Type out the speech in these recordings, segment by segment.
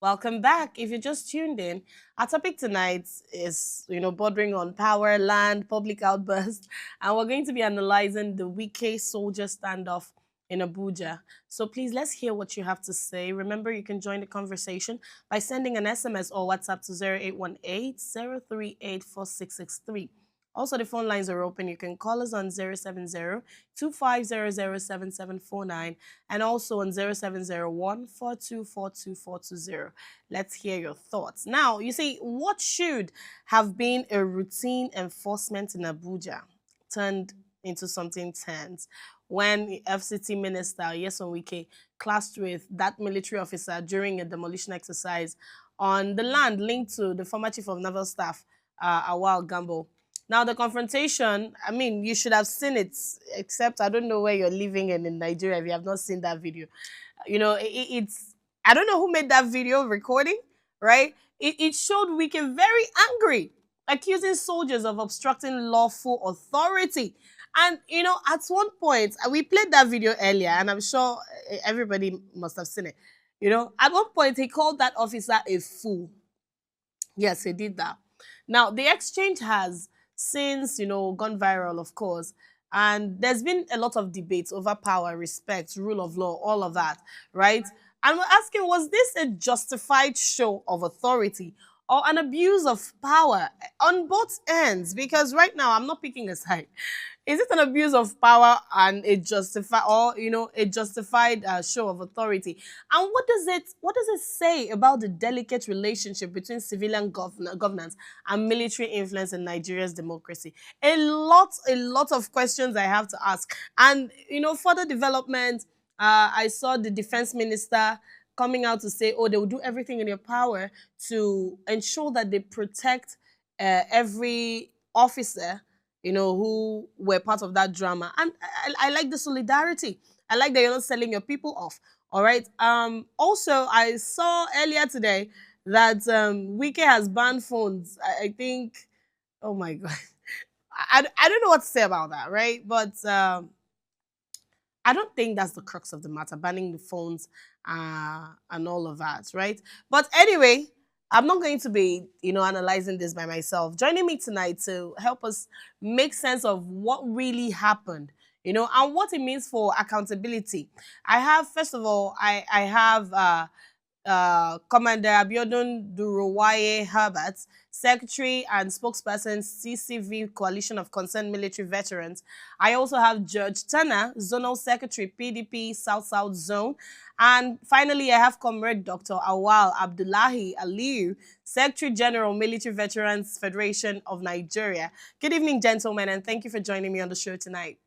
Welcome back. If you just tuned in, our topic tonight is, bordering on power, land, public outbursts, and we're going to be analyzing the Wike-Soldier standoff in Abuja. So please, let's hear what you have to say. Remember, you can join the conversation by sending an SMS or WhatsApp to 0818 038 4663. Also, the phone lines are open. You can call us on 070 2500 7749 and also on 0701 4242 Let's hear your thoughts. Now, you see, what should have been a routine enforcement in Abuja turned into something tense when the FCT minister, Yeson Wike, clashed with that military officer during a demolition exercise on the land linked to the former chief of naval staff, Awal Gambo. Now, the confrontation, I mean, you should have seen it, except I don't know where you're living in Nigeria if you have not seen that video. It's, I don't know who made that video recording, right? It showed Wike very angry, accusing soldiers of obstructing lawful authority. And, at one point, we played that video earlier, and I'm sure everybody must have seen it. At one point, he called that officer a fool. Yes, he did that. Now, the exchange has since, gone viral, of course. And there's been a lot of debates over power, respect, rule of law, all of that, right? And we're asking, was this a justified show of authority or an abuse of power on both ends? Because right now, I'm not picking a side. Is it an abuse of power and a justified show of authority? And what does it say about the delicate relationship between civilian governance and military influence in Nigeria's democracy? A lot of questions I have to ask. And further development. I saw the defense minister coming out to say, oh, they will do everything in their power to ensure that they protect every officer who were part of that drama. And I like the solidarity. I like that you're not selling your people off. All right. Also, I saw earlier today that Wike has banned phones. I think, oh my God. I don't know what to say about that, right? But I don't think that's the crux of the matter, banning the phones and all of that, right? But anyway, I'm not going to be, analyzing this by myself. Joining me tonight to help us make sense of what really happened, and what it means for accountability. I have, first of all, I have Commander Abiodun Durowaye Herbert, Secretary and Spokesperson, CCV Coalition of Concerned Military Veterans. I also have Judge Turner, Zonal Secretary, PDP South South Zone. And finally, I have Comrade Dr. Awal Abdullahi Aliyu, Secretary General, Military Veterans Federation of Nigeria. Good evening, gentlemen, and thank you for joining me on the show tonight.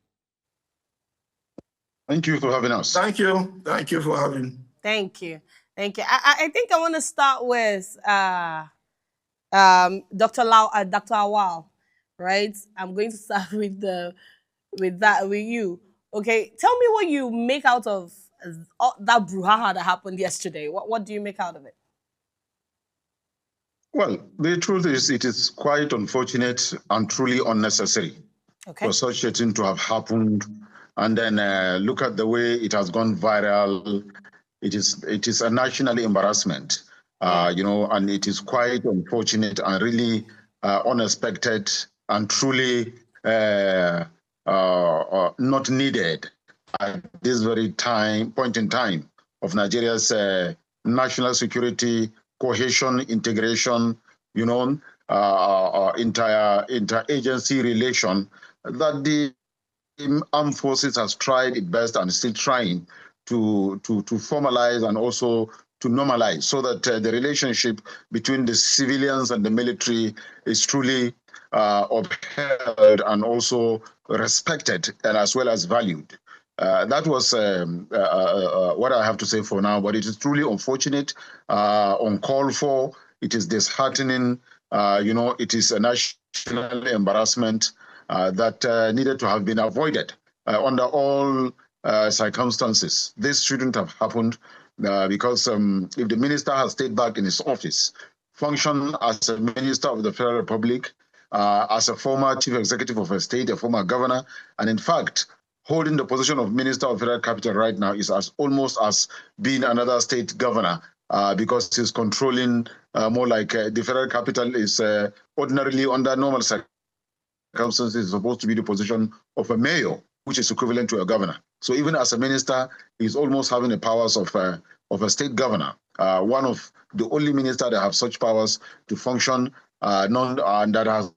Thank you for having us. Thank you. Thank you for having. Thank you. Thank you. I think I want to start with Dr. Awal, right? I'm going to start with you. Okay, tell me what you make out of that brouhaha that happened yesterday. What do you make out of it? Well, the truth is, it is quite unfortunate and truly unnecessary for such a thing to have happened. And then look at the way it has gone viral. It is a national embarrassment, and it is quite unfortunate and really unexpected and truly not needed at this very point in time of Nigeria's national security, cohesion, integration, interagency relation that the armed forces has tried its best and still trying to formalize and also to normalize so that the relationship between the civilians and the military is truly upheld and also respected and as well as valued. That was what I have to say for now, but it is truly unfortunate, uncalled for. It is disheartening. It is a national embarrassment that needed to have been avoided under all circumstances. This shouldn't have happened because if the minister has stayed back in his office, functioned as a minister of the Federal Republic, as a former chief executive of a state, a former governor, and in fact, holding the position of Minister of Federal Capital right now is almost as being another state governor because he's controlling more like the federal capital is ordinarily under normal circumstances is supposed to be the position of a mayor, which is equivalent to a governor. So even as a minister, he's almost having the powers of a state governor. One of the only ministers that have such powers to function, that has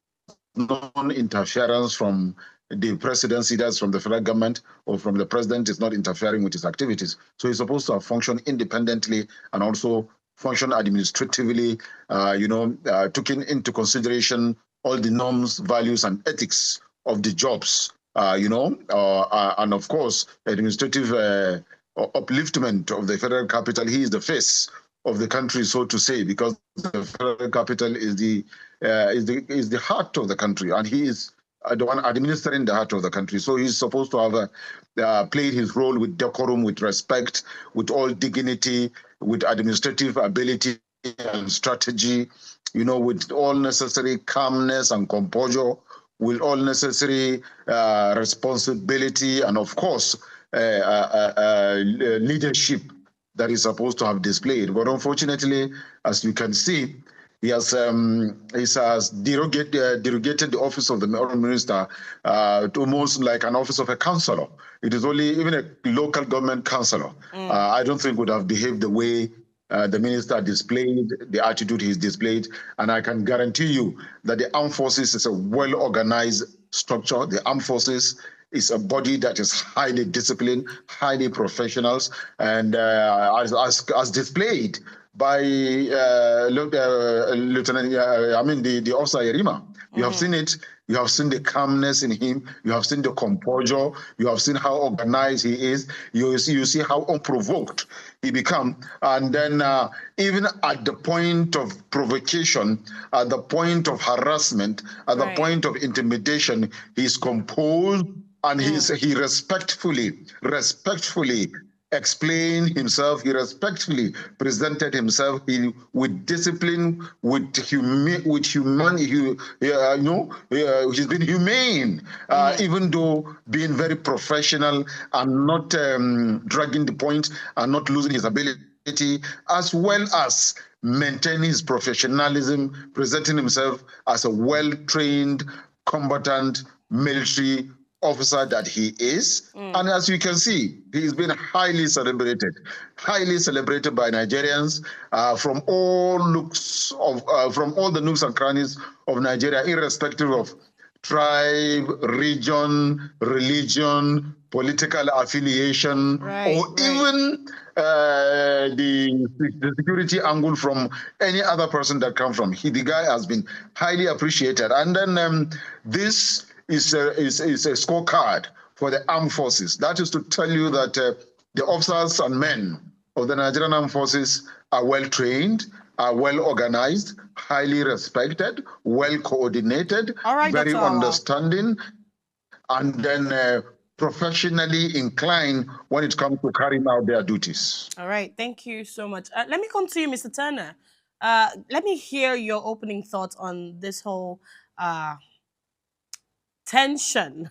non-interference from the presidency, that's from the federal government or from the president, is not interfering with his activities. So he's supposed to have functioned independently and also function administratively, taking into consideration all the norms, values, and ethics of the jobs, and of course, administrative upliftment of the federal capital. He is the face of the country, so to say, because the federal capital is the heart of the country, and he is the one administering the heart of the country. So he's supposed to have played his role with decorum, with respect, with all dignity, with administrative ability and strategy, with all necessary calmness and composure, with all necessary responsibility, and of course, leadership that he's supposed to have displayed. But unfortunately, as you can see, he has derogated the office of the minister to almost like an office of a councillor. It is only even a local government councillor. I don't think would have behaved the way the minister displayed, the attitude he's displayed. And I can guarantee you that the armed forces is a well-organized structure. The armed forces is a body that is highly disciplined, highly professionals, and as displayed by Lieutenant, the officer Yerima. You have seen it. You have seen the calmness in him. You have seen the composure. You have seen how organized he is. You see how unprovoked he becomes. And then even at the point of provocation, at the point of harassment, at the point of intimidation, he's composed and he respectfully explained himself. He respectfully presented himself with discipline, with humanity. He's been humane, even though being very professional and not dragging the point and not losing his ability, as well as maintaining his professionalism, presenting himself as a well-trained, combatant military officer that he is. And as you can see, he's been highly celebrated by Nigerians from all the nooks and crannies of Nigeria, irrespective of tribe, region, religion, political affiliation, even the security angle from any other person that comes from. The guy has been highly appreciated. And then this is a scorecard for the armed forces. That is to tell you that the officers and men of the Nigerian armed forces are well trained, are well organized, highly respected, well coordinated, very understanding, and then professionally inclined when it comes to carrying out their duties. All right, thank you so much. Let me come to you, Mr. Turner. Let me hear your opening thoughts on this whole tension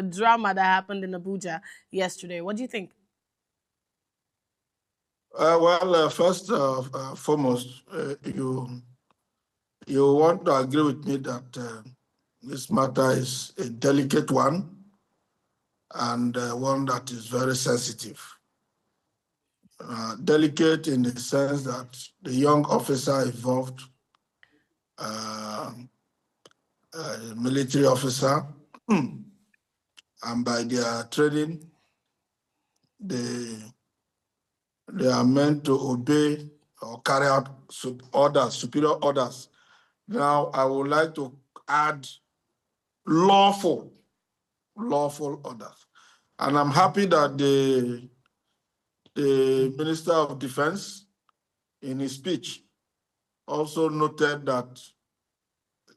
drama that happened in Abuja yesterday. What do you think? First foremost, you want to agree with me that this matter is a delicate one and one that is very sensitive. Delicate in the sense that the young officer involved, military officer, and by their training, they are meant to obey or carry out superior orders. Now, I would like to add lawful orders. And I'm happy that the Minister of Defense, in his speech, also noted that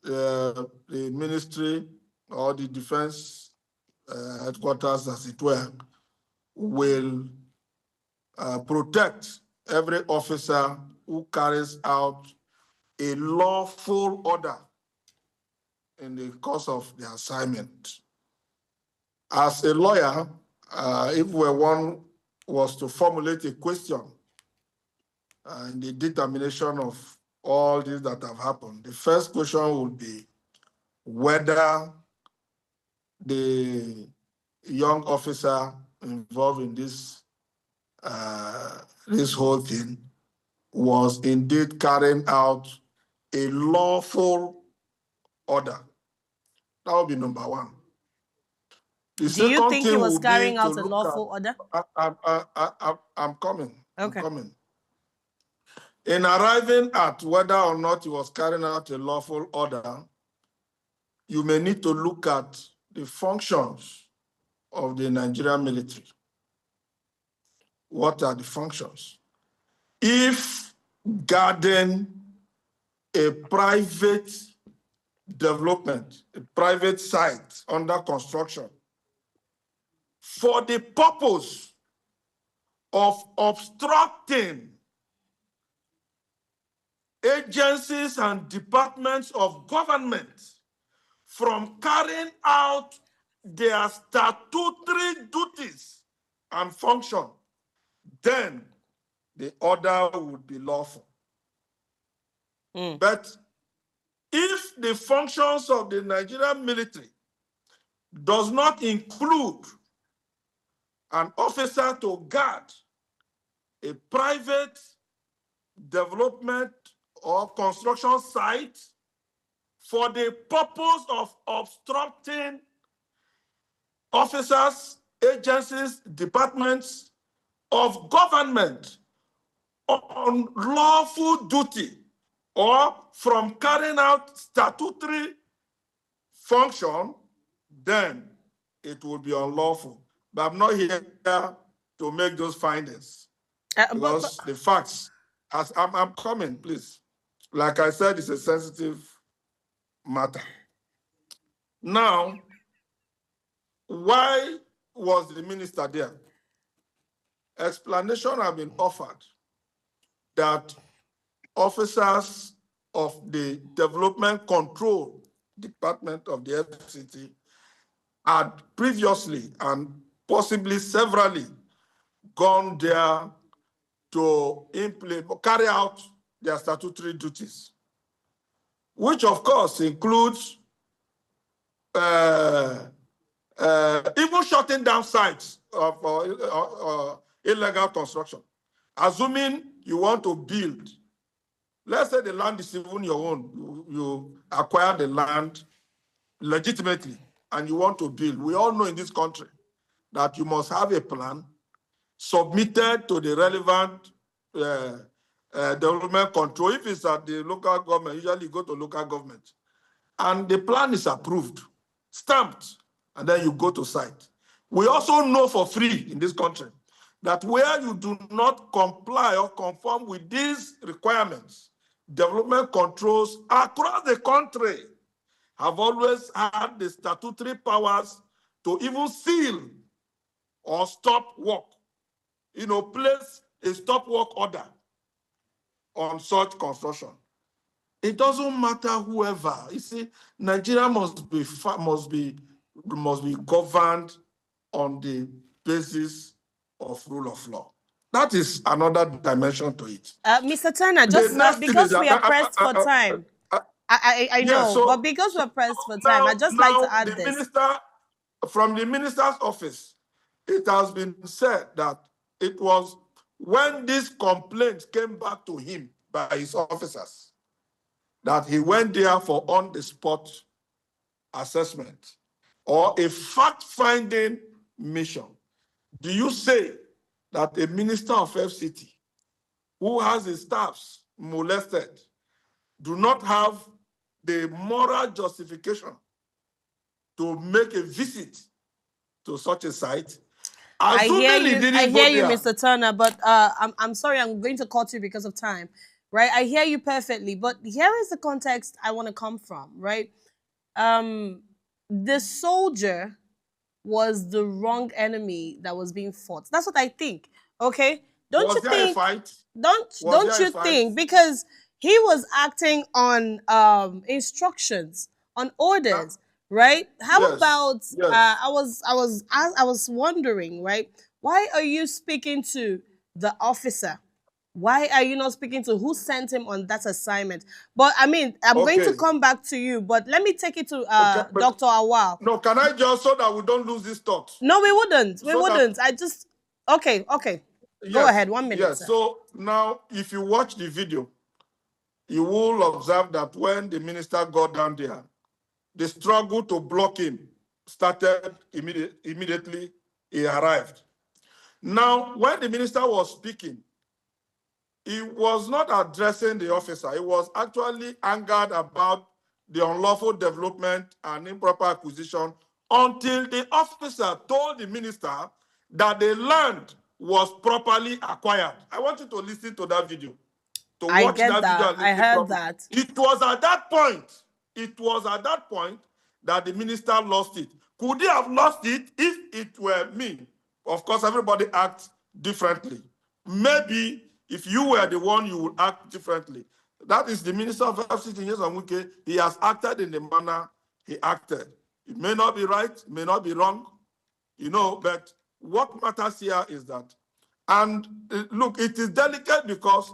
the ministry or the defense headquarters, as it were, will protect every officer who carries out a lawful order in the course of the assignment. As a lawyer, if one was to formulate a question in the determination of all this that have happened. The first question would be whether the young officer involved in this whole thing was indeed carrying out a lawful order. That would be number one. The Do you second think he thing was would be carrying to out a look lawful order? I'm coming. Okay. I'm coming. In arriving at whether or not he was carrying out a lawful order, you may need to look at the functions of the Nigerian military. What are the functions? If guarding a private development, a private site under construction, for the purpose of obstructing agencies and departments of government from carrying out their statutory duties and function, then the order would be lawful. But if the functions of the Nigerian military does not include an officer to guard a private development or construction site for the purpose of obstructing officers, agencies, departments of government on lawful duty or from carrying out statutory function, then it will be unlawful. But I'm not here to make those findings because the facts, I'm coming, please. Like I said, it's a sensitive matter. Now, why was the minister there? Explanation have been offered that officers of the Development Control Department of the FCT had previously and possibly severally gone there to carry out their statutory duties, which of course includes even shutting down sites of illegal construction. Assuming you want to build, let's say the land is even your own, you acquire the land legitimately and you want to build. We all know in this country that you must have a plan submitted to the relevant development control. If it's at the local government, usually you go to local government. And the plan is approved, stamped, and then you go to site. We also know for free in this country that where you do not comply or conform with these requirements, development controls across the country have always had the statutory powers to even seal or stop work, place a stop work order on such construction. It doesn't matter whoever. You see, Nigeria must be governed on the basis of rule of law. That is another dimension to it. Mr. Turner, just because we are pressed for time. I know, so, but because we're pressed for time, I'd just like to add this. From the minister's office, it has been said that it was when this complaint came back to him by his officers that he went there for on-the-spot assessment or a fact-finding mission. Do you say that a minister of FCT who has his staffs molested do not have the moral justification to make a visit to such a site? I hear you, Mr. Turner, but I'm sorry, I'm going to cut you because of time, right? I hear you perfectly, but here is the context I want to come from, right? The soldier was the wrong enemy that was being fought. That's what I think. Okay, don't you think? A fight? Don't you think? Because he was acting on instructions, on orders, right? How about? I was wondering, right? Why are you speaking to the officer Why are you not speaking to who sent him on that assignment? But I mean, I'm going to Okay. come back to you, but let me take it to Okay, but Dr. Awal. no, can I just, so that we don't lose this thought? No, we wouldn't. We So that, wouldn't. I just, okay. Go ahead. 1 minute, yes. sir. So now, if you watch the video, you will observe that when the minister got down there, the struggle to block him started immediately he arrived. Now, when the minister was speaking, he was not addressing the officer. He was actually angered about the unlawful development and improper acquisition until the officer told the minister that the land was properly acquired. I want you to listen to that video, to I watch get that video that. and I listen heard properly. that. It was at that point that the minister lost it. Could he have lost it if it were me? Of course, everybody acts differently. Maybe if you were the one, you would act differently. That is the minister of FCT, Wike. He has acted in the manner he acted. It may not be right, may not be wrong, but what matters here is that, and look, it is delicate because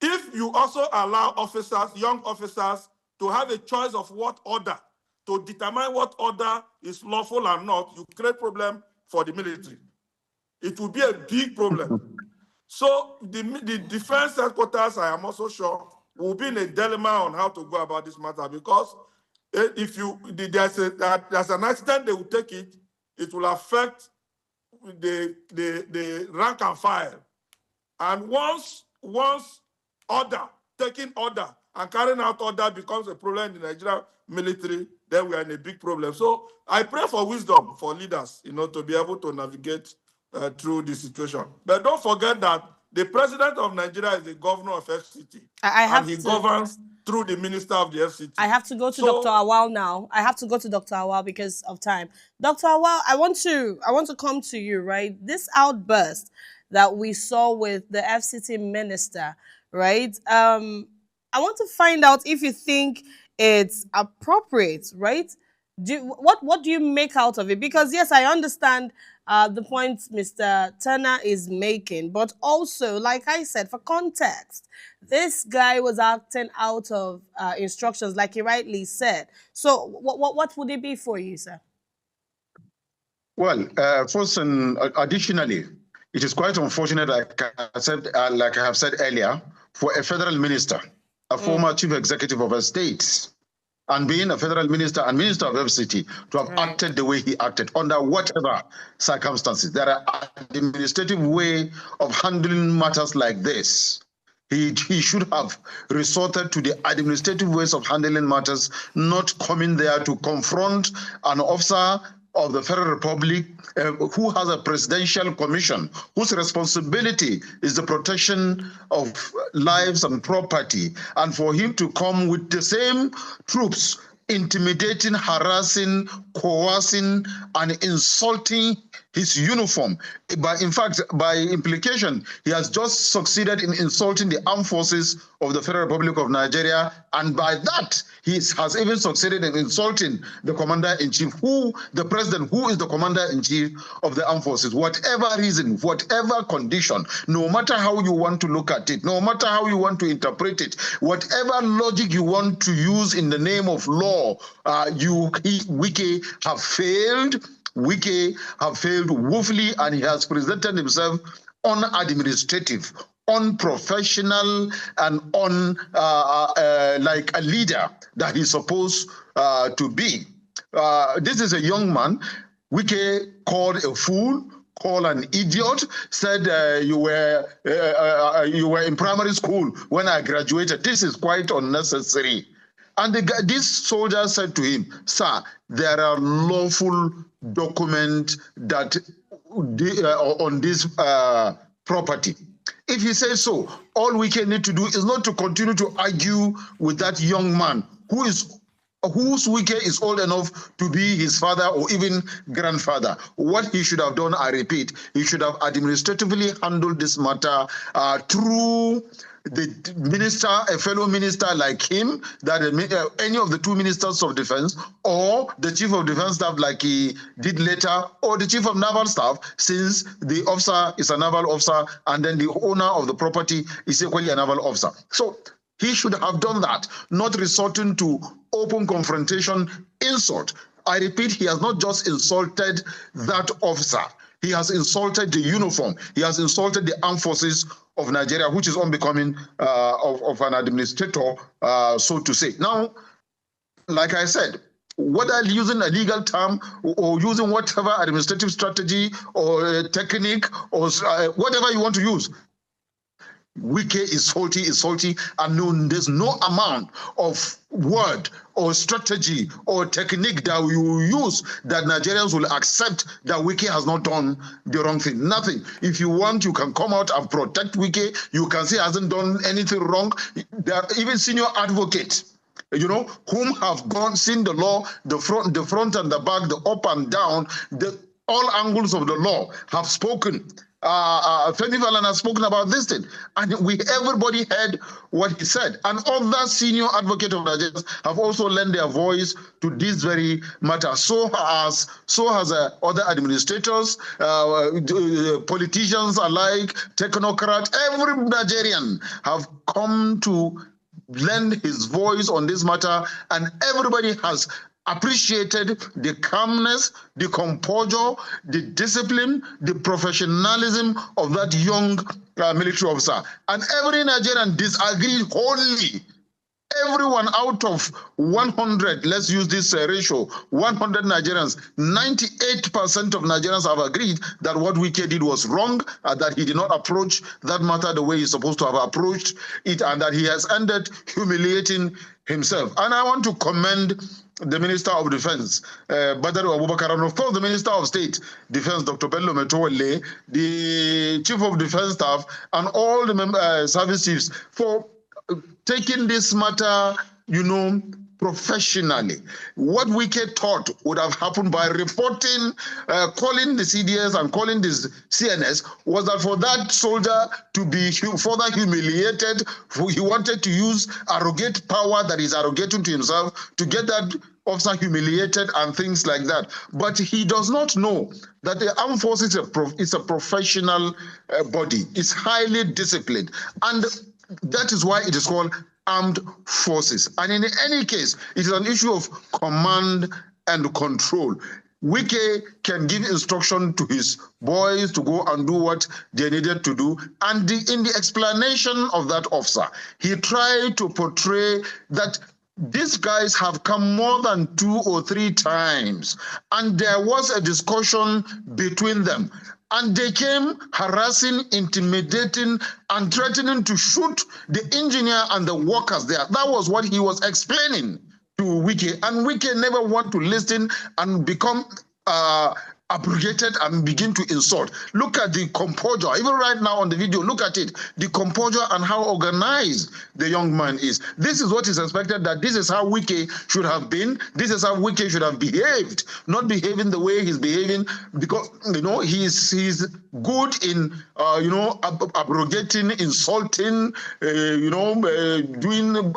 if you also allow officers, young officers, to have a choice of what order, to determine what order is lawful or not, you create problem for the military. It will be a big problem. So the defense headquarters, I am also sure, will be in a dilemma on how to go about this matter, because if there's an accident, they will take it, it will affect the rank and file. And once taking order and carrying out order becomes a problem in the Nigerian military, then we are in a big problem. So I pray for wisdom for leaders, to be able to navigate through the situation. But don't forget that the president of Nigeria is the governor of FCT. And he governs through the minister of the FCT. I have to go to Dr. Awal now. I have to go to Dr. Awal because of time. Dr. Awal, I want to come to you, right? This outburst that we saw with the FCT minister, right? I want to find out if you think it's appropriate, right? What do you make out of it? Because yes, I understand the point Mr. Turner is making, but also, like I said, for context, this guy was acting out of instructions, like he rightly said. So, what would it be for you, sir? Well, first and additionally, it is quite unfortunate, like I have said earlier, for a federal minister, a former chief executive of a state, and being a federal minister and minister of FCT, to have acted the way he acted under whatever circumstances. There are administrative way of handling matters like this. He should have resorted to the administrative ways of handling matters, not coming there to confront an officer of the Federal Republic who has a presidential commission, whose responsibility is the protection of lives and property, and for him to come with the same troops intimidating, harassing, coercing, and insulting his uniform. In fact, by implication, he has just succeeded in insulting the armed forces of the Federal Republic of Nigeria, and by that, he has even succeeded in insulting the commander-in-chief, the president, who is the commander-in-chief of the armed forces. Whatever reason, whatever condition, no matter how you want to look at it, no matter how you want to interpret it, whatever logic you want to use in the name of law, Wike have failed. Wike have failed woefully, and he has presented himself unadministrative, unprofessional, and like a leader that he's supposed to be. This is a young man. Wike called a fool, called an idiot, said you were in primary school when I graduated. This is quite unnecessary. And this soldier said to him, "Sir, there are lawful documents that on this property." If he says so, all we can need to do is not to continue to argue with that young man whose Wike is old enough to be his father or even grandfather. What he should have done, I repeat, he should have administratively handled this matter through the minister, a fellow minister like him, that any of the two ministers of defense, or the chief of defense staff like he did later, or the chief of naval staff, since the officer is a naval officer and then the owner of the property is equally a naval officer. So he should have done that, not resorting to open confrontation, insult. I repeat, he has not just insulted that officer. He has insulted the uniform. He has insulted the armed forces of Nigeria, which is unbecoming of an administrator, so to say. Now, like I said, whether using a legal term or using whatever administrative strategy or technique or whatever you want to use, Wike is salty, and there's no amount of word or strategy or technique that we will use that Nigerians will accept that Wike has not done the wrong thing. Nothing. If you want, you can come out and protect Wike. You can say he hasn't done anything wrong. There are even senior advocates, whom have seen the law, the front and the back, the up and down, all angles of the law have spoken. Femi Falan has spoken about this thing, and everybody heard what he said. And other senior advocates of Nigeria have also lent their voice to this very matter. So has other administrators, politicians alike, technocrats. Every Nigerian have come to lend his voice on this matter, and everybody has appreciated the calmness, the composure, the discipline, the professionalism of that young military officer. And every Nigerian disagreed wholly. Everyone out of 100, let's use this ratio, 100 Nigerians, 98% of Nigerians have agreed that what Wike did was wrong, that he did not approach that matter the way he's supposed to have approached it, and that he has ended humiliating himself. And I want to commend the Minister of Defense, Badaru Abubakar, and of course the Minister of State Defense, Dr. Bello Metowale, the Chief of Defense Staff, and all the service chiefs for taking this matter, professionally. What Wike thought would have happened by reporting, calling the CDS and calling this CNS, was that for that soldier to be further humiliated, he wanted to use arrogate power that he's arrogating to himself to get that officer humiliated and things like that. But he does not know that the armed forces is a professional body. It's highly disciplined. And that is why it is called armed forces. And in any case, it is an issue of command and control. Wike can give instruction to his boys to go and do what they needed to do. And in the explanation of that officer, he tried to portray that these guys have come more than 2 or 3 times, and there was a discussion between them. And they came harassing, intimidating, and threatening to shoot the engineer and the workers there. That was what he was explaining to Wike. And Wike never want to listen and become abrogated and begin to insult. Look at the composure. Even right now on the video, look at it. The composure and how organized the young man is. This is what is expected, that this is how Wike should have been. This is how Wike should have behaved. Not behaving the way he's behaving, because, he's good in, abrogating, insulting, doing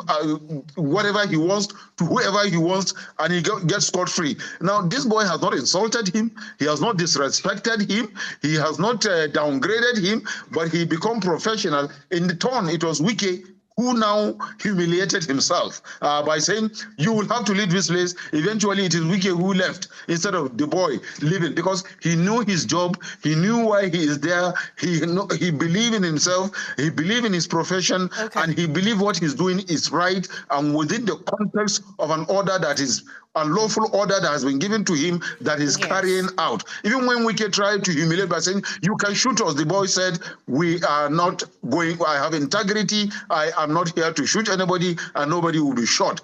whatever he wants to whoever he wants, and he gets scot-free. Now, this boy has not insulted him. He has not disrespected him. He has not downgraded him, but he become professional. In the turn, it was Wike who now humiliated himself by saying, you will have to leave this place. Eventually, it is Wike who left instead of the boy leaving, because he knew his job. He knew why he is there. He believed in himself. He believed in his profession. Okay. And he believed what he's doing is right and within the context of an order that is a lawful order that has been given to him that he's carrying out. Even when Wike tried to humiliate by saying, you can shoot us, the boy said, we are not going, I have integrity, I am not here to shoot anybody, and nobody will be shot.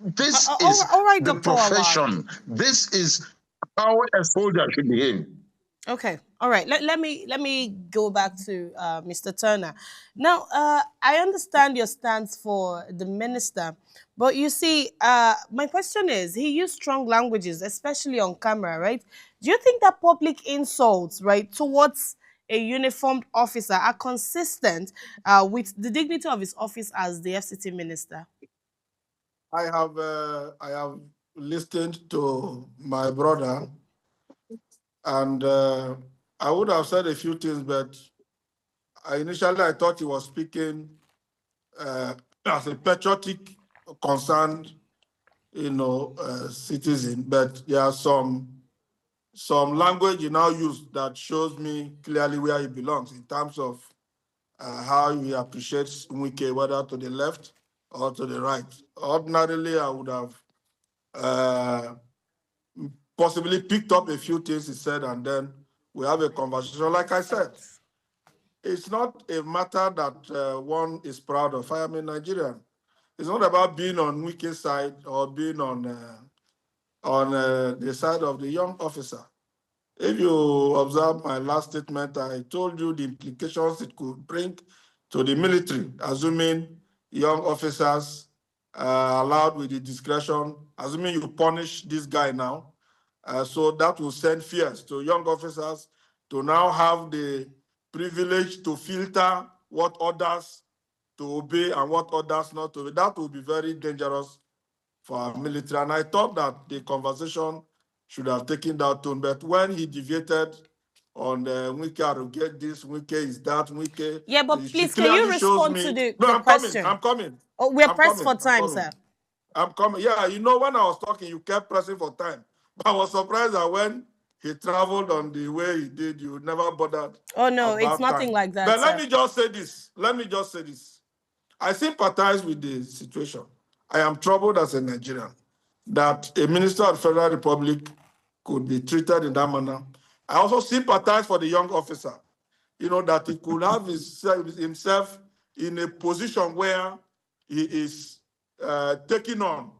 This is all right, the Dr. profession. This is how a soldier should behave. Okay, all right. Let me go back to Mr. Turner. Now, I understand your stance for the minister, but you see, my question is, he used strong languages, especially on camera, right? Do you think that public insults, right, towards a uniformed officer are consistent with the dignity of his office as the FCT minister? I have listened to my brother, and I would have said a few things, but initially I thought he was speaking as a patriotic, concerned, citizen. But there are some language he now used that shows me clearly where he belongs in terms of how he appreciates Wike, whether to the left or to the right. Ordinarily, I would have uh, possibly picked up a few things he said, and then we have a conversation. Like I said, it's not a matter that one is proud of. I am a Nigerian. It's not about being on Wike's side or being on the side of the young officer. If you observe my last statement, I told you the implications it could bring to the military, assuming young officers allowed with the discretion, assuming you punish this guy now. So that will send fears to young officers to now have the privilege to filter what others to obey and what others not to obey. That will be very dangerous for our military. And I thought that the conversation should have taken that tone. But when he deviated on Wike, I will get this, Wike is that, Wike. Yeah, but She please, can you clearly shows respond to me. the No, I'm coming. question? I'm coming. Oh, we're I'm pressed for coming. I'm time, coming. sir. I'm coming. Yeah, when I was talking, you kept pressing for time. But I was surprised that when he traveled on the way he did, you never bothered Oh, no, it's about nothing time. like that, But sir. let me just say this. I sympathize with the situation. I am troubled as a Nigerian that a minister of the Federal Republic could be treated in that manner. I also sympathize for the young officer, that he could have himself in a position where he is taking on.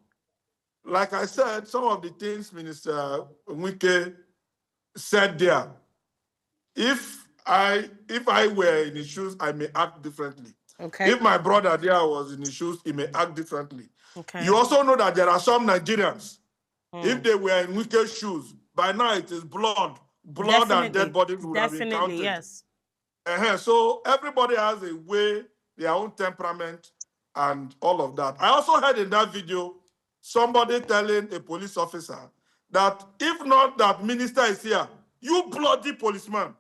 Like I said, some of the things Minister Wike said there, if I were in his shoes, I may act differently. Okay. If my brother there was in his shoes, he may act differently. Okay. You also know that there are some Nigerians, if they were in Wike's shoes, by now it is blood and dead bodies would have been counted. Yes. So everybody has a way, their own temperament, and all of that. I also heard in that video somebody telling a police officer that if not that minister is here, you bloody policeman.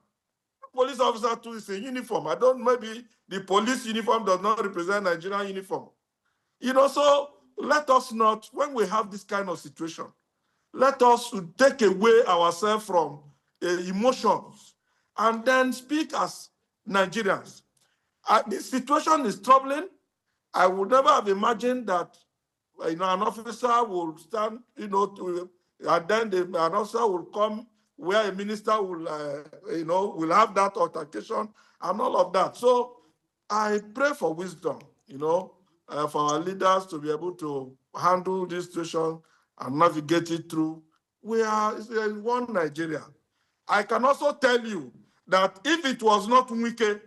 Police officer too is in uniform. Maybe the police uniform does not represent Nigerian uniform. So let us not, when we have this kind of situation, let us take away ourselves from emotions and then speak as Nigerians. This situation is troubling. I would never have imagined that an officer will stand, and then an officer will come where a minister will have that altercation and all of that. So I pray for wisdom, for our leaders to be able to handle this situation and navigate it through. We are in one Nigeria. I can also tell you that if it was not Wike,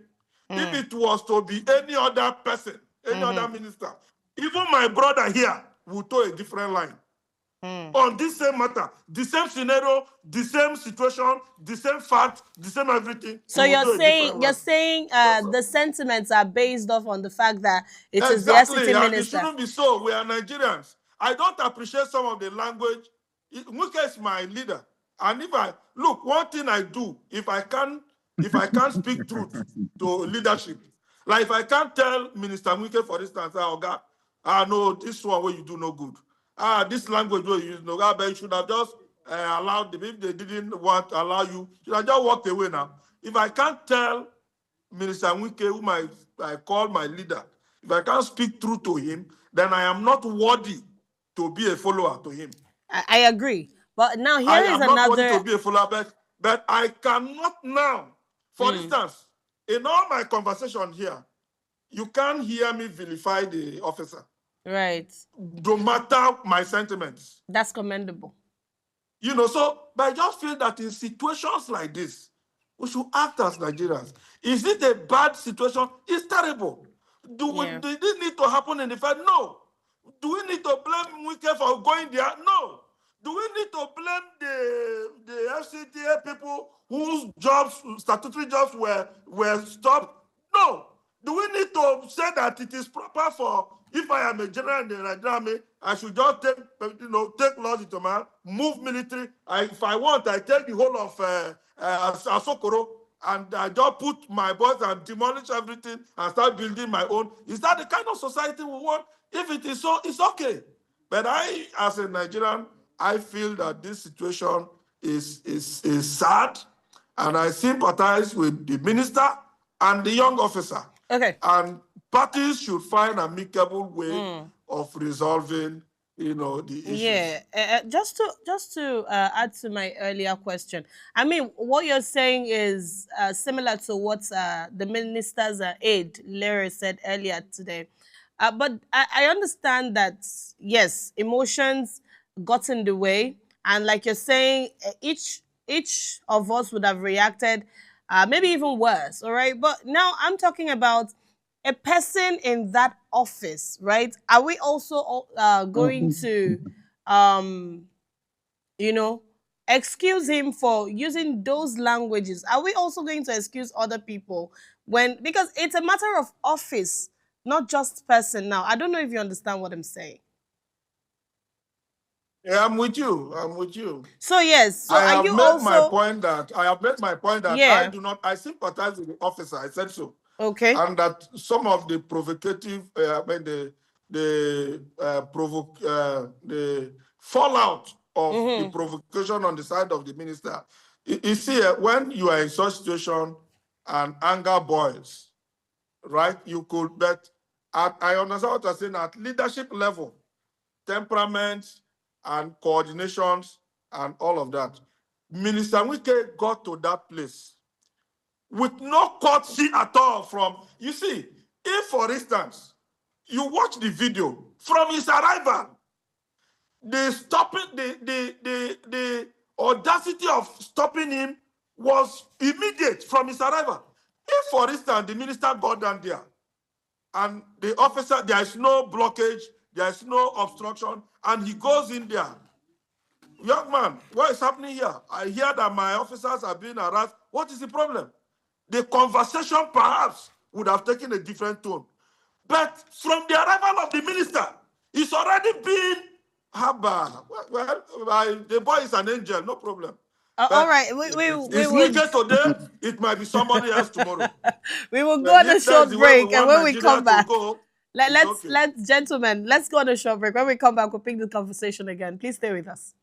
if it was to be any other person, any other minister, even my brother here would toe a different line. On this same matter, the same scenario, the same situation, the same fact, the same everything. So you're saying the sentiments are based off on the fact that it is the exactly, FCT and minister. it shouldn't be so. We are Nigerians. I don't appreciate some of the language. Wike is my leader, and one thing I do, if I can't speak truth to leadership, like if I can't tell Minister Wike, for instance, God, no, this one where you do no good. This language where you use no good, but you should have just allowed them. If they didn't want to allow you, should have just walked away now. If I can't tell Minister Wike, whom I call my leader, if I can't speak true to him, then I am not worthy to be a follower to him. I agree. But now here I is am another... not worthy to be a follower, but I cannot now. For instance, in all my conversation here, you can't hear me vilify the officer. Right. No matter my sentiments. That's commendable. But I just feel that in situations like this, we should act as Nigerians. Is it a bad situation? It's terrible. Did it need to happen in the fact? No. Do we need to blame Wike for going there? No. Do we need to blame the FCTA people whose jobs, statutory jobs, were stopped? No. Do we need to say that it is proper for, if I am a general in the Nigerian Army, I should just take laws into my hand, move military. If I want, I take the whole of Asokoro and I just put my boys and demolish everything and start building my own. Is that the kind of society we want? If it is so, it's okay. But I, as a Nigerian, I feel that this situation is sad, and I sympathize with the minister and the young officer. Okay. And parties should find an amicable way of resolving, the issues. Yeah. Just to add to my earlier question, I mean, what you're saying is similar to what the minister's aide, Larry, said earlier today. But I understand that, yes, emotions got in the way. And like you're saying, each of us would have reacted maybe even worse, all right? But now I'm talking about a person in that office, right? Are we also going to, excuse him for using those languages? Are we also going to excuse other people because it's a matter of office, not just person now? I don't know if you understand what I'm saying. Yeah, I'm with you. So yes, so I are have you made also my point that Yeah. I sympathize with the officer. I said so. Okay. And that some of the provocative, the fallout of the provocation on the side of the minister. You see, when you are in such situation and anger boils, right? You could, but I understand what you're saying at leadership level, temperaments and coordinations and all of that. Minister Wike got to that place with no courtesy at all from, you see, if, for instance, you watch the video from his arrival, the audacity of stopping him was immediate from his arrival. If, for instance, the minister got down there and the officer, there is no blockage, there is no obstruction, and he goes in there, young man, what is happening here? I hear that my officers are being harassed. What is the problem? The conversation perhaps would have taken a different tone. But from the arrival of the minister, it's already been Haba. Well, the boy is an angel, no problem. All right, it's Wike today, it might be somebody else tomorrow. We will go on a short break, and when we come back, let's gentlemen, let's go on a short break. When we come back, we'll pick the conversation again. Please stay with us.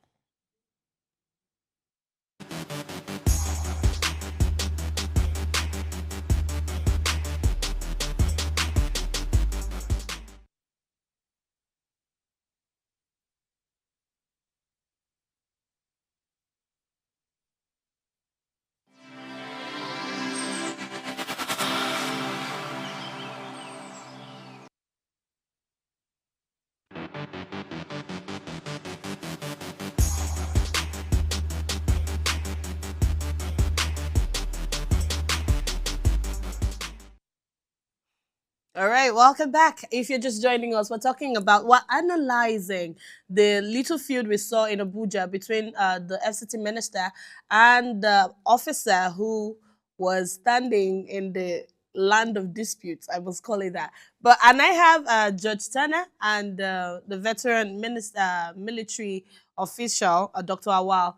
All right, welcome back. If you're just joining us, we're analyzing the little feud we saw in Abuja between the FCT minister and the officer who was standing in the land of disputes, I must call it that. And I have Judge Turner and the veteran military official, Dr. Awal.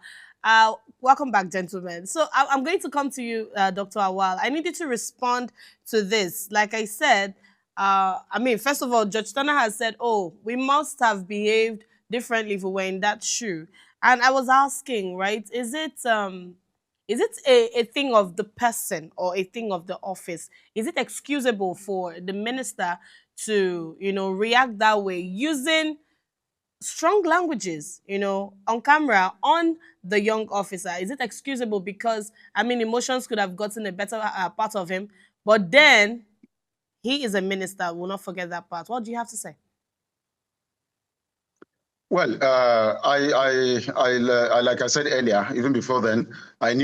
Welcome back, gentlemen. So I'm going to come to you, Dr. Awal. I need you to respond to this. Like I said, first of all, Judge Turner has said, oh, we must have behaved differently if we were in that shoe. And I was asking, right, is it a thing of the person or a thing of the office? Is it excusable for the minister to, react that way using strong languages, on camera, on the young officer? Is it excusable? Because, emotions could have gotten a better part of him, but then he is a minister. We'll not forget that part. What do you have to say? Well, I like I said earlier, even before then, I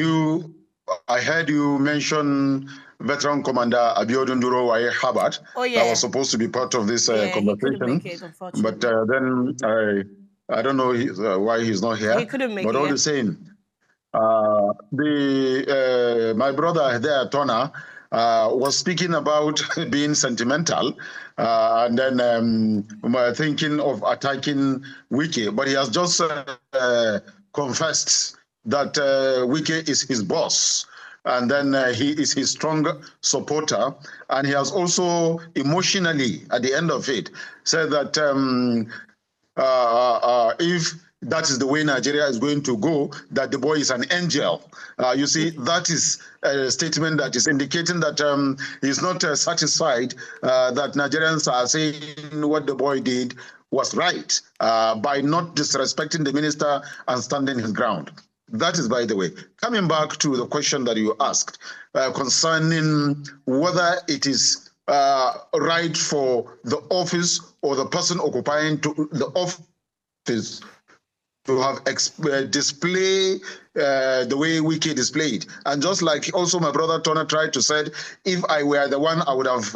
heard you mention veteran commander Abiodun Duro Waye Habart. Oh, yeah. That was supposed to be part of this conversation. He couldn't make it, unfortunately. But then I don't know why he's not here. He couldn't make but it. all the same, my brother there, Tona, was speaking about being sentimental, and then thinking of attacking Wike, but he has just confessed that Wike is his boss, and then he is his strong supporter, and he has also emotionally, at the end of it, said that if that is the way Nigeria is going to go, that the boy is an angel. You see, that is a statement that is indicating that he's not satisfied that Nigerians are saying what the boy did was right by not disrespecting the minister and standing his ground. That is, by the way, coming back to the question that you asked concerning whether it is right for the office or the person occupying the office to have display the way Wike displayed. And just like also my brother Tona tried to say, if I were the one, I would have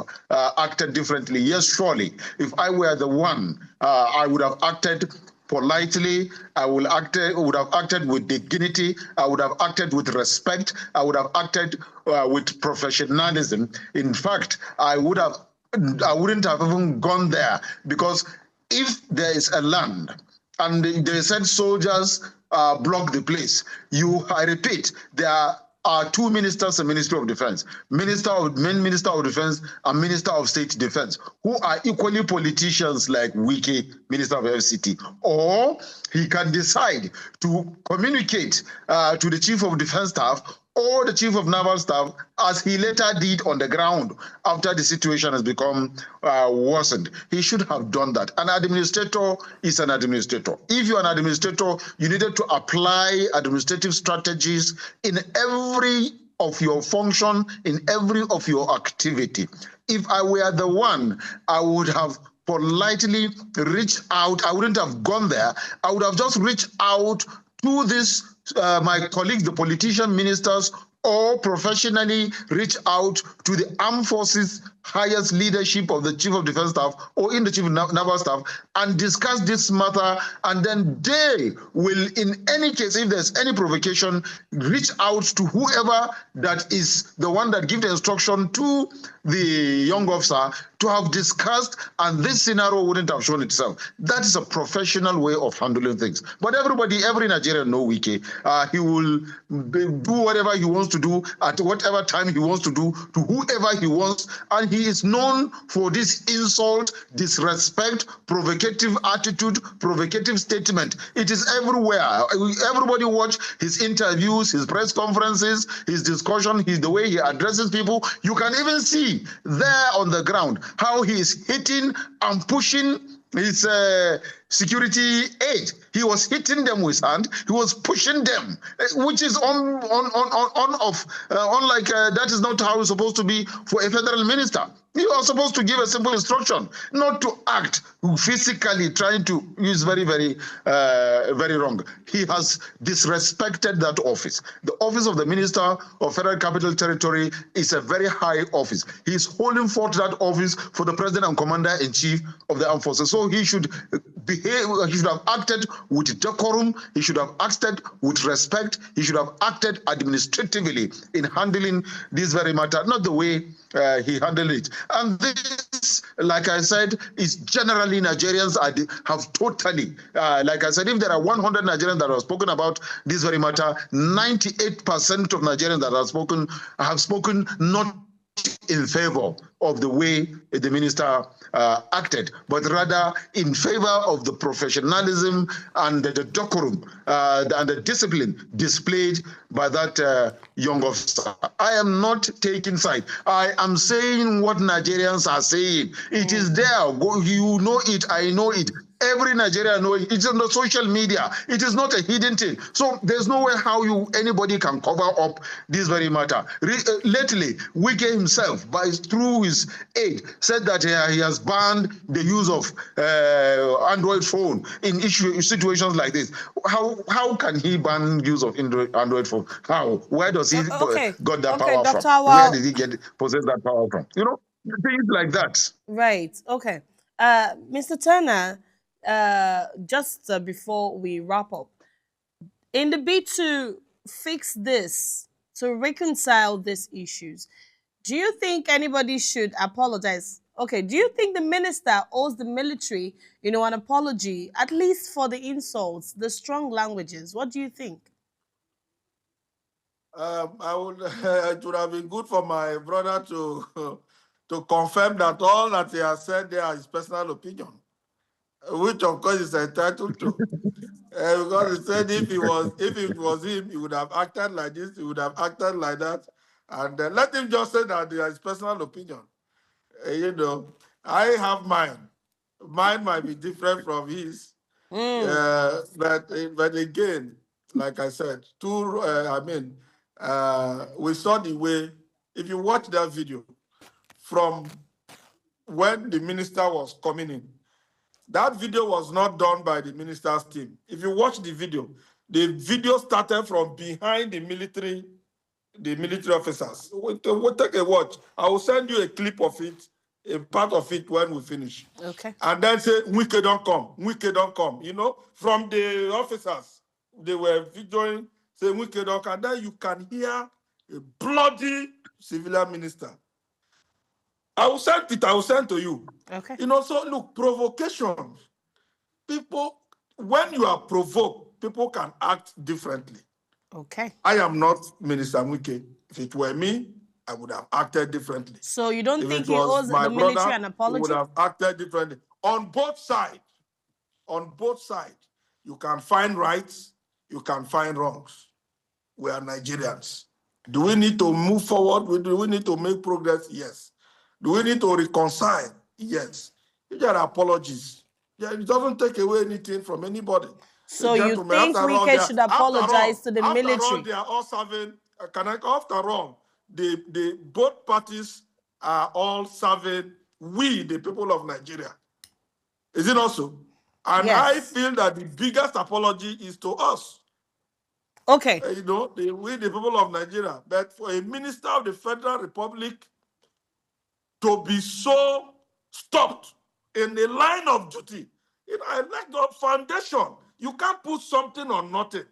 acted differently. Yes, surely. If I were the one, I would have acted politely. I would have acted with dignity. I would have acted with respect. I would have acted with professionalism. In fact, I wouldn't have even gone there, because if there is a land and they said soldiers block the place, I repeat, there are two ministers in Ministry of Defense, Minister of Defense and Minister of State Defense, who are equally politicians like Wike, Minister of FCT. Or he can decide to communicate to the Chief of Defense Staff or the Chief of Naval Staff, as he later did on the ground after the situation has become worsened. He should have done that. An administrator is an administrator. If you're an administrator, you needed to apply administrative strategies in every of your function, in every of your activity. If I were the one, I would have politely reached out. I wouldn't have gone there. I would have just reached out to this my colleagues, the politician ministers, or professionally reach out to the armed forces highest leadership of the Chief of Defense Staff or in the Chief of Naval Staff and discuss this matter, and then they will, in any case, if there's any provocation, reach out to whoever that is the one that gives the instruction to the young officer to have discussed, and this scenario wouldn't have shown itself. That is a professional way of handling things. But every Nigerian know Wike. He will do whatever he wants to do at whatever time he wants to do to whoever he wants, and he is known for this insult, disrespect, provocative attitude, provocative statement. It is everywhere. Everybody watch his interviews, his press conferences, his discussion, the way he addresses people. You can even see there on the ground how he is hitting and pushing his security aid. He was hitting them with hand. He was pushing them, which is unlike that is not how it's supposed to be for a federal minister. You are supposed to give a simple instruction, not to act physically trying to use very wrong. He has disrespected that office. The office of the Minister of Federal Capital Territory is a very high office. He is holding forth that office for the President and Commander-in-Chief of the Armed Forces. So he should behave, he should have acted with decorum, he should have acted with respect, he should have acted administratively in handling this very matter, not the way he handled it. And this, like I said, is generally Nigerians have totally, like I said, if there are 100 Nigerians that have spoken about this very matter, 98% of Nigerians that have spoken not in favor of the way the minister acted, but rather in favor of the professionalism and the decorum and the discipline displayed by that young officer. I am not taking side. I am saying what Nigerians are saying. It is there. You know it. I know it. Every Nigerian knows it. It's on the social media. It is not a hidden thing. So there's no way how anybody can cover up this very matter. Lately, Wike himself, through his aide, said that he has banned the use of Android phone in situations like this. How can he ban use of Android phone? How? Where does he got that power Dr. from? Where did he possess that power from? You know, things like that. Right. Okay. Mr. Turner, just before we wrap up, in the bid to fix this, to reconcile these issues, do you think anybody should apologize? Okay, do you think the minister owes the military, an apology, at least for the insults, the strong languages? What do you think? I would. It would have been good for my brother to to confirm that all that he has said there is personal opinion, which of course is entitled to. Because he said if it was him, he would have acted like this, he would have acted like that, and let him just say that there is personal opinion. I have mine. Mine might be different from his, Mm, but again, like I said, we saw the way. If you watch that video from when the minister was coming in, that video was not done by the minister's team. If you watch the video started from behind the military officers. We'll take a watch. I will send you a clip of it, a part of it when we finish. okay. And then say, Wike don't come, Wike don't come. From the officers, they were videoing, say, Wike don't come. And then you can hear a bloody civilian minister. I will send to you. Okay. So look, provocation. People, when you are provoked, people can act differently. Okay. I am not Minister Wike. If it were me, I would have acted differently. So you don't If think it he was owes my the military brother, an he would apology? have acted differently. On both sides, you can find rights, you can find wrongs. We are Nigerians. Do we need to move forward? Do we need to make progress? Yes. Do we need to reconcile? Yes. If there are apologies, it doesn't take away anything from anybody. So you Gentlemen, think Wike should apologize to the military? they are all serving. After all, both parties are all serving we, the people of Nigeria. Is it also? And I Yes. feel that the biggest apology is to us. Okay. We, the people of Nigeria. But for a minister of the Federal Republic to be so stopped in the line of duty, I like the foundation. You can't put something on nothing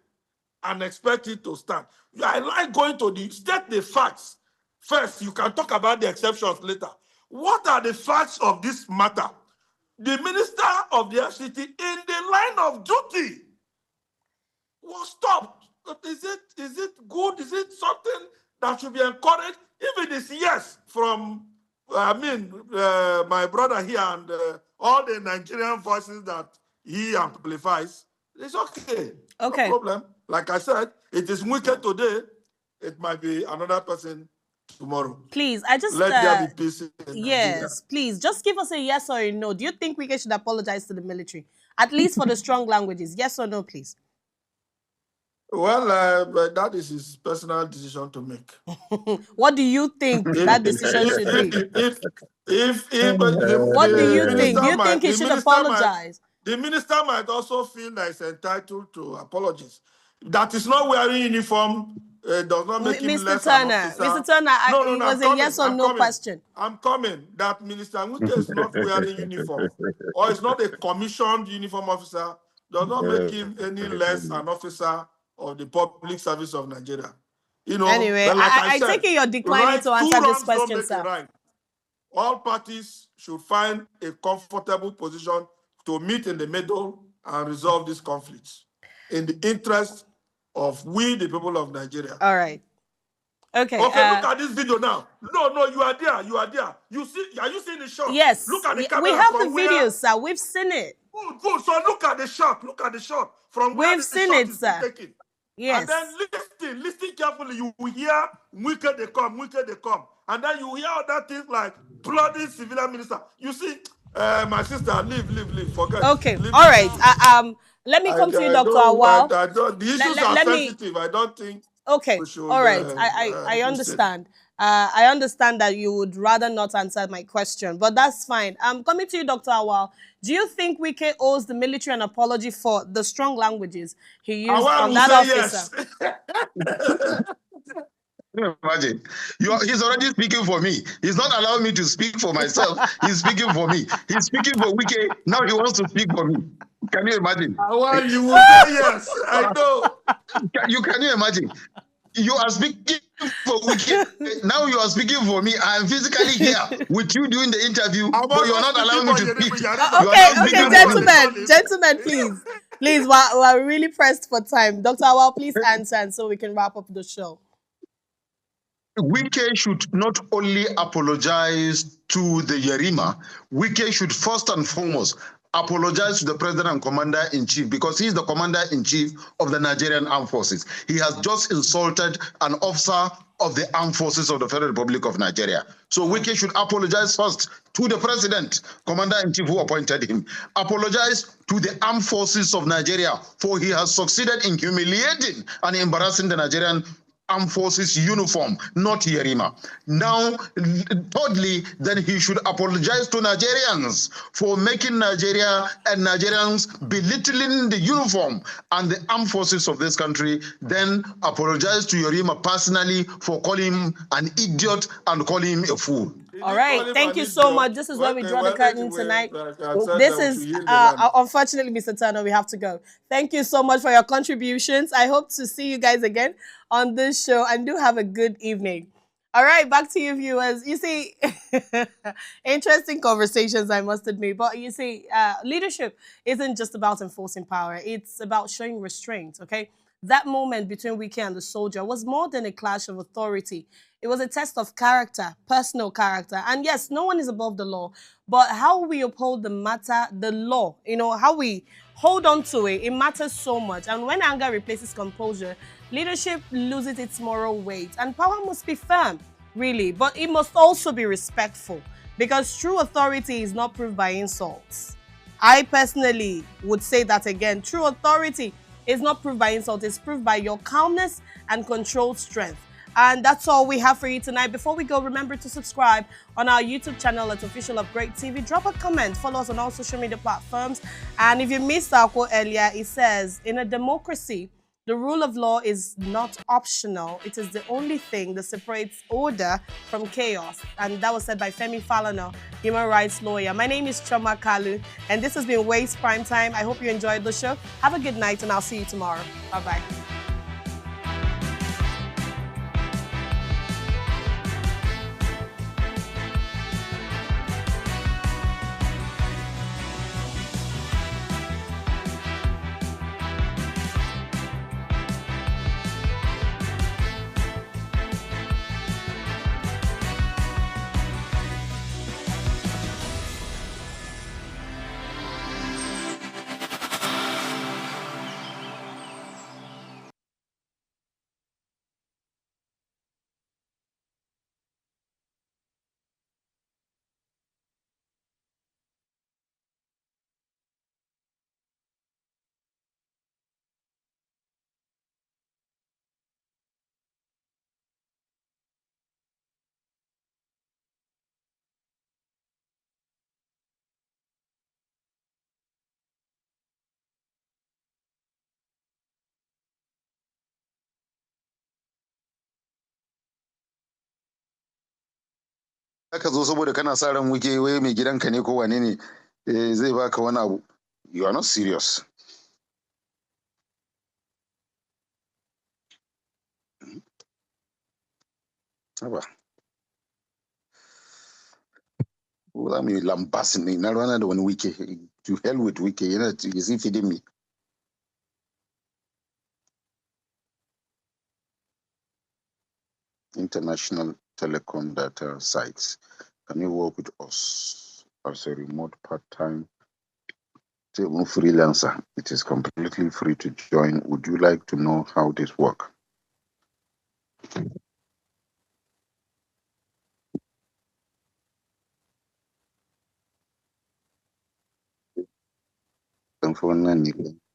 and expect it to stand. I like going to state the facts. First, you can talk about the exceptions later. What are the facts of this matter? The minister of the FCT in the line of duty was stopped. Is it good? Is it something that should be encouraged? If it is yes, from my brother here and all the Nigerian voices that he amplifies, it's okay. Okay. No problem. Like I said, it is wicked today. It might be another person tomorrow. Please, I just let there be peace in yes, Nigeria. please, just give us a yes or a no. Do you think Wike should apologize to the military, at least for the strong languages? Yes or no, please. Well, but that is his personal decision to make. What do you think that decision should be? What do you think? Do you think he should apologize? The minister might also feel that he's entitled to apologies. That is not wearing uniform does not make him less an officer. Mr. Turner, it was a yes or no question. I'm coming. That Minister Wike is not wearing uniform or is not a commissioned uniform officer does not make him any less an officer of the public service of Nigeria. Anyway, like I take it you're declining to answer this question, sir. Right. All parties should find a comfortable position to meet in the middle and resolve these conflicts in the interest of we, the people of Nigeria. All right. Okay. Okay, look at this video now. No, you are there. You see, are you seeing the shot? Yes. Look at the camera. We have the video, sir. We've seen it. Good. So look at the shot. From where we've seen it, sir. Taken. Yes. And then listen carefully. You will hear Wike they come. And then you hear other things like bloody civilian minister. You see, my sister, leave. Forget. Okay. Leave. All right. Let me come to you, Dr. Awal. The issues are sensitive. I don't think. Okay. Should, all right. I understand. I understand that you would rather not answer my question, but that's fine. Coming to you, Dr. Awal. Do you think Wike owes the military an apology for the strong languages he used on that officer? Yes. Can you imagine? He's already speaking for me. He's not allowing me to speak for myself. He's speaking for me. He's speaking for Wike. Now he wants to speak for me. Can you imagine? Well, you will say yes. I know. Can you imagine? You are speaking for Wike. Now you are speaking for me. I am physically here with you doing the interview, but you are not allowing me to speak. Okay, gentlemen, please, we're really pressed for time. Dr. Awal, please answer, and so we can wrap up the show. Wike should not only apologize to the Yerima, Wike should first and foremost apologize to the president and commander-in-chief, because he is the commander-in-chief of the Nigerian Armed Forces. He has just insulted an officer of the Armed Forces of the Federal Republic of Nigeria. So Wike should apologize first to the president, commander-in-chief who appointed him. Apologize to the Armed Forces of Nigeria, for he has succeeded in humiliating and embarrassing the Nigerian Armed Forces uniform, not Yerima. Now, thirdly, then he should apologize to Nigerians for making Nigeria and Nigerians belittling the uniform and the armed forces of this country. Then apologize to Yerima personally for calling him an idiot and calling him a fool. All right, thank you so much. This is where we draw the curtain tonight. This is, unfortunately, Mr. Turner, we have to go. Thank you so much for your contributions. I hope to see you guys again on this show, and do have a good evening. All right, back to you, viewers. You see, interesting conversations, I must admit. But you see, leadership isn't just about enforcing power. It's about showing restraint, okay? That moment between Wike and the soldier was more than a clash of authority. It was a test of character, personal character. And yes, no one is above the law, but how we uphold the law, how we hold on to it, it matters so much. And when anger replaces composure, leadership loses its moral weight. And power must be firm, really, but it must also be respectful, because true authority is not proved by insults. I personally would say that again. True authority is not proved by insult, it's proved by your calmness and controlled strength. And that's all we have for you tonight. Before we go, remember to subscribe on our YouTube channel at Official Upgrade TV. Drop a comment, follow us on all social media platforms. And if you missed our quote earlier, it says, in a democracy, the rule of law is not optional. It is the only thing that separates order from chaos. And that was said by Femi Falana, human rights lawyer. My name is Choma Kalu, and this has been Waste Prime Time. I hope you enjoyed the show. Have a good night, and I'll see you tomorrow. Bye-bye. Aka zo saboda kana sa ran Wike wai mai gidanka ne ko wane ne zai baka wani abu. You are not serious. Haba. Za mu yi lambasin ne na rana da wani Wike. To hell with Wike, yana is he feeding me? International telecom data sites. Can you work with us as a remote part-time freelancer? It is completely free to join. Would you like to know how this works?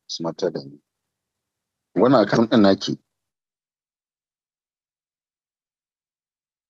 Smarter than when account naki